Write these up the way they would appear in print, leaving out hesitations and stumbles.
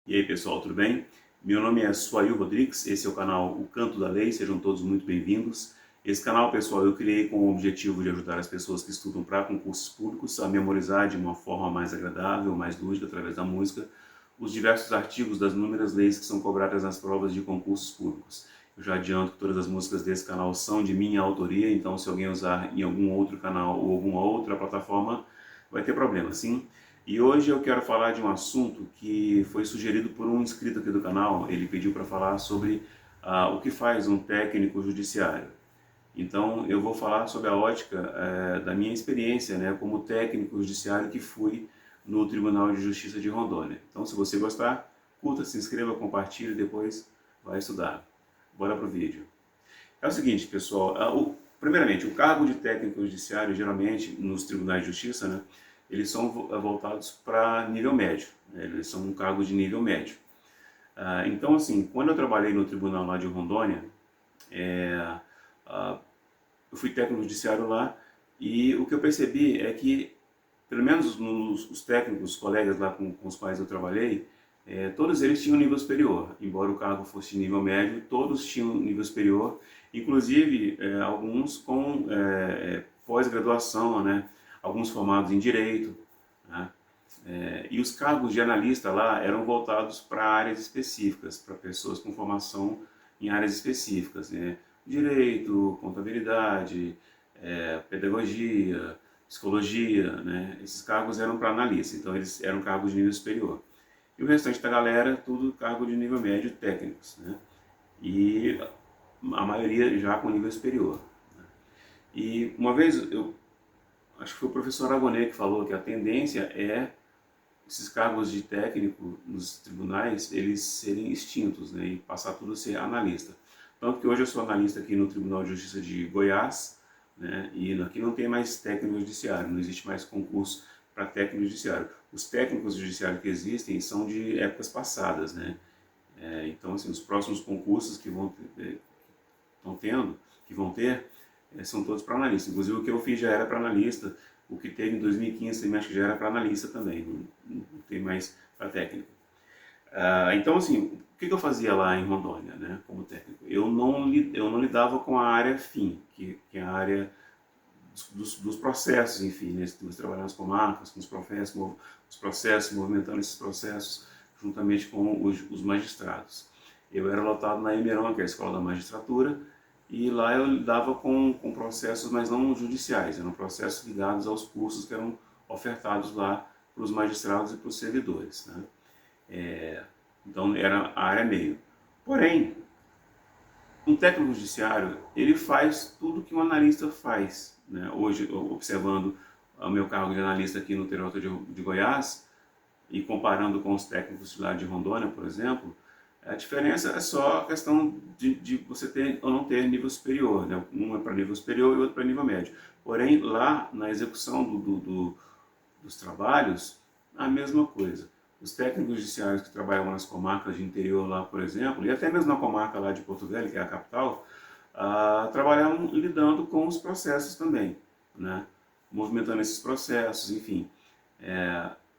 E aí pessoal, tudo bem? Meu nome é Suail Rodrigues, esse é o canal O Canto da Lei, sejam todos muito bem-vindos. Esse canal, pessoal, eu criei com o objetivo de ajudar as pessoas que estudam para concursos públicos a memorizar de uma forma mais agradável, mais lúdica, através da música, os diversos artigos das inúmeras leis que são cobradas nas provas de concursos públicos. Eu já adianto que todas as músicas desse canal são de minha autoria, então se alguém usar em algum outro canal ou alguma outra plataforma, vai ter problema, sim? E hoje eu quero falar de um assunto que foi sugerido por um inscrito aqui do canal. Ele pediu para falar sobre o que faz um técnico judiciário. Então eu vou falar sobre a ótica da minha experiência, né, como técnico judiciário que fui no Tribunal de Justiça de Rondônia. Então se você gostar, curta, se inscreva, compartilhe e depois vai estudar. Bora pro vídeo. É o seguinte, pessoal, primeiramente, o cargo de técnico judiciário, geralmente, nos tribunais de justiça, né, eles são voltados para nível médio, né, eles são um cargo de nível médio. Então, assim, quando eu trabalhei no tribunal lá de Rondônia, é, ah, eu fui técnico judiciário lá e o que eu percebi é que, pelo menos os técnicos, os colegas lá com os quais eu trabalhei, todos eles tinham nível superior, embora o cargo fosse nível médio, todos tinham nível superior, inclusive alguns com pós-graduação, né? Alguns formados em direito, né? E os cargos de analista lá eram voltados para áreas específicas, para pessoas com formação em áreas específicas, né? Direito, contabilidade, pedagogia, psicologia, né? Esses cargos eram para analista, então eles eram cargos de nível superior. E o restante da galera, tudo cargo de nível médio técnicos, né? E a maioria já com nível superior. E uma vez, eu acho que foi o professor Aragonês que falou que a tendência é esses cargos de técnico nos tribunais, eles serem extintos, né? E passar tudo a ser analista. Tanto que hoje eu sou analista aqui no Tribunal de Justiça de Goiás, né? E aqui não tem mais técnico judiciário, não existe mais concurso para técnico judiciário. Os técnicos judiciários que existem são de épocas passadas, né? Então, assim, os próximos concursos que estão tendo, que vão ter, são todos para analista. Inclusive o que eu fiz já era para analista, o que teve em 2015 também acho que já era para analista também, não tem mais para técnico. Então, assim, o que eu fazia lá em Rondônia, né, como técnico? Eu não lidava com a área fim, que é a área dos processos, enfim, né, nós trabalhamos com marcas, com os processos, movimentando esses processos juntamente com os magistrados. Eu era lotado na Emeron, que é a Escola da Magistratura, e lá eu lidava com processos, mas não judiciais, eram processos ligados aos cursos que eram ofertados lá para os magistrados e para os servidores, né? Então era a área meio. Porém, um técnico judiciário, ele faz tudo que um analista faz, né? Hoje, observando o meu cargo de analista aqui no TJ de Goiás, e comparando com os técnicos lá de Rondônia, por exemplo, a diferença é só a questão de você ter ou não ter nível superior, né? Um é para nível superior e outro para nível médio. Porém, lá na execução dos trabalhos, a mesma coisa. Os técnicos judiciários que trabalham nas comarcas de interior lá, por exemplo, e até mesmo na comarca lá de Porto Velho, que é a capital, trabalhavam lidando com os processos também, né? Movimentando esses processos, enfim.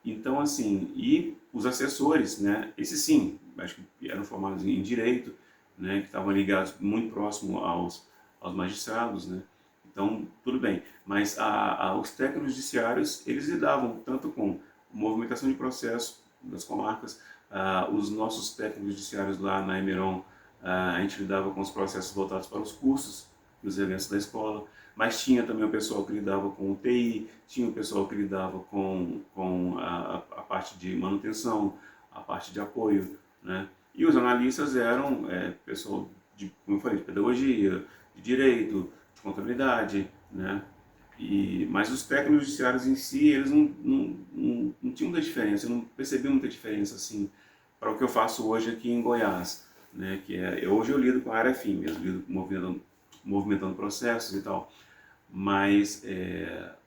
Então, assim, e os assessores, né? Esses sim, acho que eram formados em direito, né? Que estavam ligados muito próximo aos magistrados, né? Então, tudo bem. Mas os técnicos judiciários, eles lidavam tanto com movimentação de processo das comarcas, os nossos técnicos judiciários lá na Emeron, a gente lidava com os processos voltados para os cursos e os eventos da escola, mas tinha também o pessoal que lidava com o TI, tinha o pessoal que lidava com a parte de manutenção, a parte de apoio, né? E os analistas eram pessoal de, como eu falei, de pedagogia, de direito, de contabilidade, né? Mas os técnicos judiciários em si, eles não tinham muita diferença, eu não percebi muita diferença assim para o que eu faço hoje aqui em Goiás, né? Hoje eu lido com a área fim mesmo, lido movimentando processos e tal, mas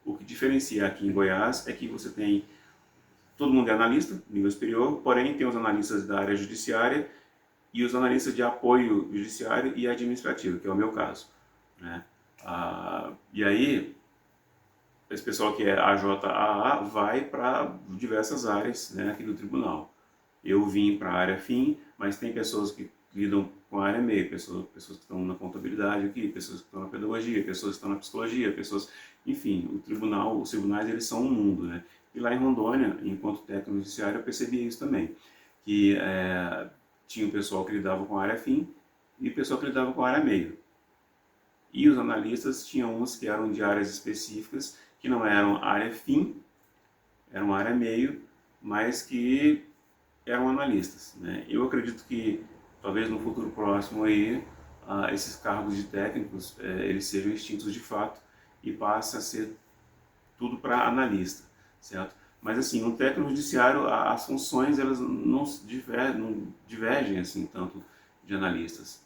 o que diferencia aqui em Goiás é que você tem todo mundo é analista, nível superior, porém tem os analistas da área judiciária e os analistas de apoio judiciário e administrativo, que é o meu caso, né? E aí, esse pessoal que é AJAA vai para diversas áreas, né, aqui do tribunal. Eu vim para a área fim, mas tem pessoas que lidam com a área meio, pessoas que estão na contabilidade aqui, pessoas que estão na pedagogia, pessoas que estão na psicologia, pessoas, enfim, os tribunais eles são um mundo, né? E lá em Rondônia, enquanto técnico judiciário, eu percebi isso também, que tinha o pessoal que lidava com a área fim e o pessoal que lidava com a área meio. E os analistas tinham uns que eram de áreas específicas, que não eram área fim, eram área meio, mas que eram analistas, né? Eu acredito que talvez no futuro próximo aí esses cargos de técnicos eles sejam extintos de fato e passe a ser tudo para analista, certo? Mas assim, no técnico judiciário as funções elas não divergem assim tanto de analistas.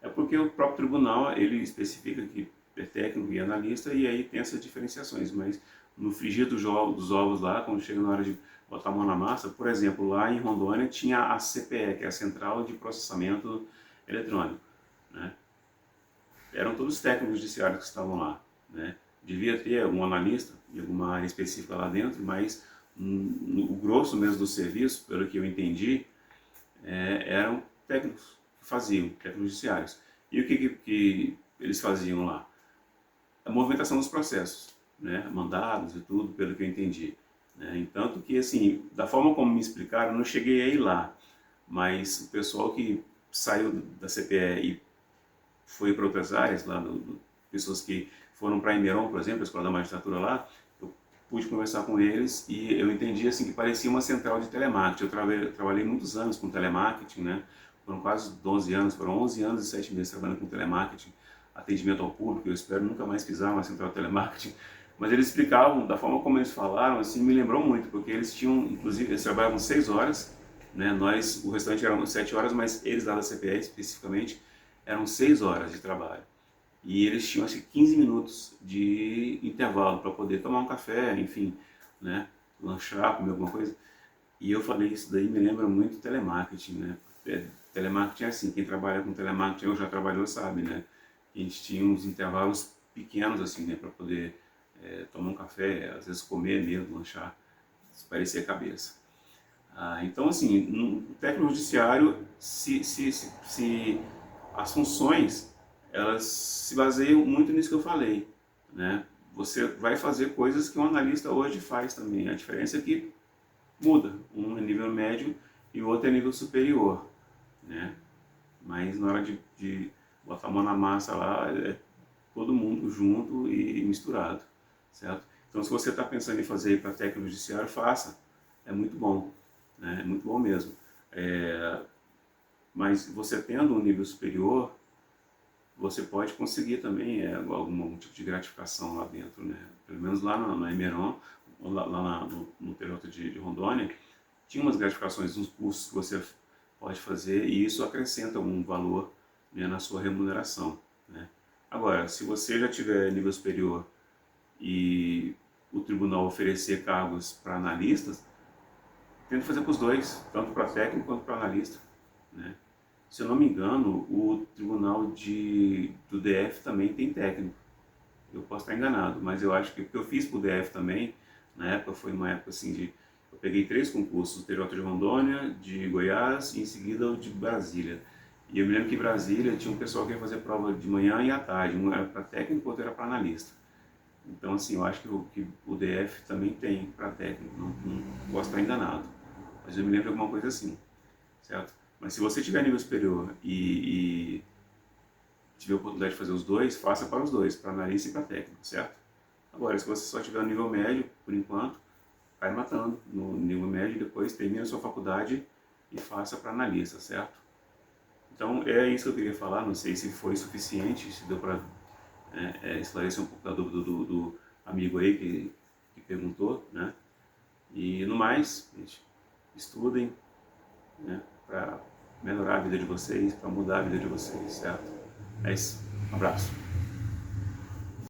É porque o próprio tribunal ele especifica que é técnico e analista e aí tem essas diferenciações, mas no frigir dos ovos lá, quando chega na hora de botar a mão na massa, por exemplo, lá em Rondônia tinha a CPE, que é a Central de Processamento Eletrônico, né? Eram todos técnicos judiciários que estavam lá, né? Devia ter algum analista em alguma área específica lá dentro, mas o grosso mesmo do serviço, pelo que eu entendi, eram técnicos que faziam, técnicos judiciários. E o que eles faziam lá? A movimentação dos processos, né? Mandados e tudo, pelo que eu entendi. Né? Entanto que, assim, da forma como me explicaram, eu não cheguei a ir lá, mas o pessoal que saiu da CPE e foi para outras áreas, lá pessoas que foram para a Emeron, por exemplo, a Escola da Magistratura lá, eu pude conversar com eles e eu entendi assim que parecia uma central de telemarketing. Eu trabalhei muitos anos com telemarketing, né? Foram quase 12 anos, foram 11 anos e 7 meses trabalhando com telemarketing, atendimento ao público. Eu espero nunca mais pisar numa central de telemarketing. Mas eles explicavam, da forma como eles falaram, assim, me lembrou muito, porque eles tinham, inclusive, eles trabalhavam 6 horas, né? Nós, o restante eram 7 horas, mas eles lá da CPE especificamente, eram 6 horas de trabalho. E eles tinham acho que 15 minutos de intervalo para poder tomar um café, enfim, né, lanchar, comer alguma coisa. E eu falei, isso daí me lembra muito telemarketing, né? Telemarketing é assim, quem trabalha com telemarketing ou já trabalhou sabe, né? A gente tinha uns intervalos pequenos assim, né, para poder tomar um café, às vezes comer mesmo, lanchar, espairecer a cabeça. Então, assim, no técnico judiciário, se as funções elas se baseiam muito nisso que eu falei, né? Você vai fazer coisas que um analista hoje faz também. A diferença é que muda. Um é nível médio e o outro é nível superior, né? Mas na hora de botar a mão na massa lá, é todo mundo junto e misturado, certo? Então, se você está pensando em fazer para técnico judiciário, faça. É muito bom, né? É muito bom mesmo. Mas você tendo um nível superior, você pode conseguir também algum tipo de gratificação lá dentro, né? Pelo menos lá na Emeron, no TJ de Rondônia, tinha umas gratificações, uns cursos que você pode fazer e isso acrescenta um valor, né, na sua remuneração, né? Agora, se você já tiver nível superior e o tribunal oferecer cargos para analistas, tenta fazer para os dois, tanto para técnico quanto para analista, né? Se eu não me engano, o tribunal do DF também tem técnico. Eu posso estar enganado, mas eu acho que o que eu fiz para o DF também, na época foi uma época assim de... Eu peguei 3 concursos, o TJ de Rondônia, de Goiás e em seguida o de Brasília. E eu me lembro que em Brasília tinha um pessoal que ia fazer prova de manhã e à tarde, um era para técnico, outro era para analista. Então, assim, eu acho que o DF também tem para técnico, não posso estar enganado, mas eu me lembro de alguma coisa assim, certo? Mas se você tiver nível superior e tiver a oportunidade de fazer os dois, faça para os dois, para analista e para técnico, certo? Agora, se você só tiver no nível médio, por enquanto, vai matando no nível médio e depois termina a sua faculdade e faça para analista, certo? Então, é isso que eu queria falar, não sei se foi suficiente, se deu para esclarecer um pouco da dúvida do amigo aí que perguntou, né? E no mais, gente, estudem, né, para melhorar a vida de vocês, para mudar a vida de vocês, certo? É isso. Um abraço.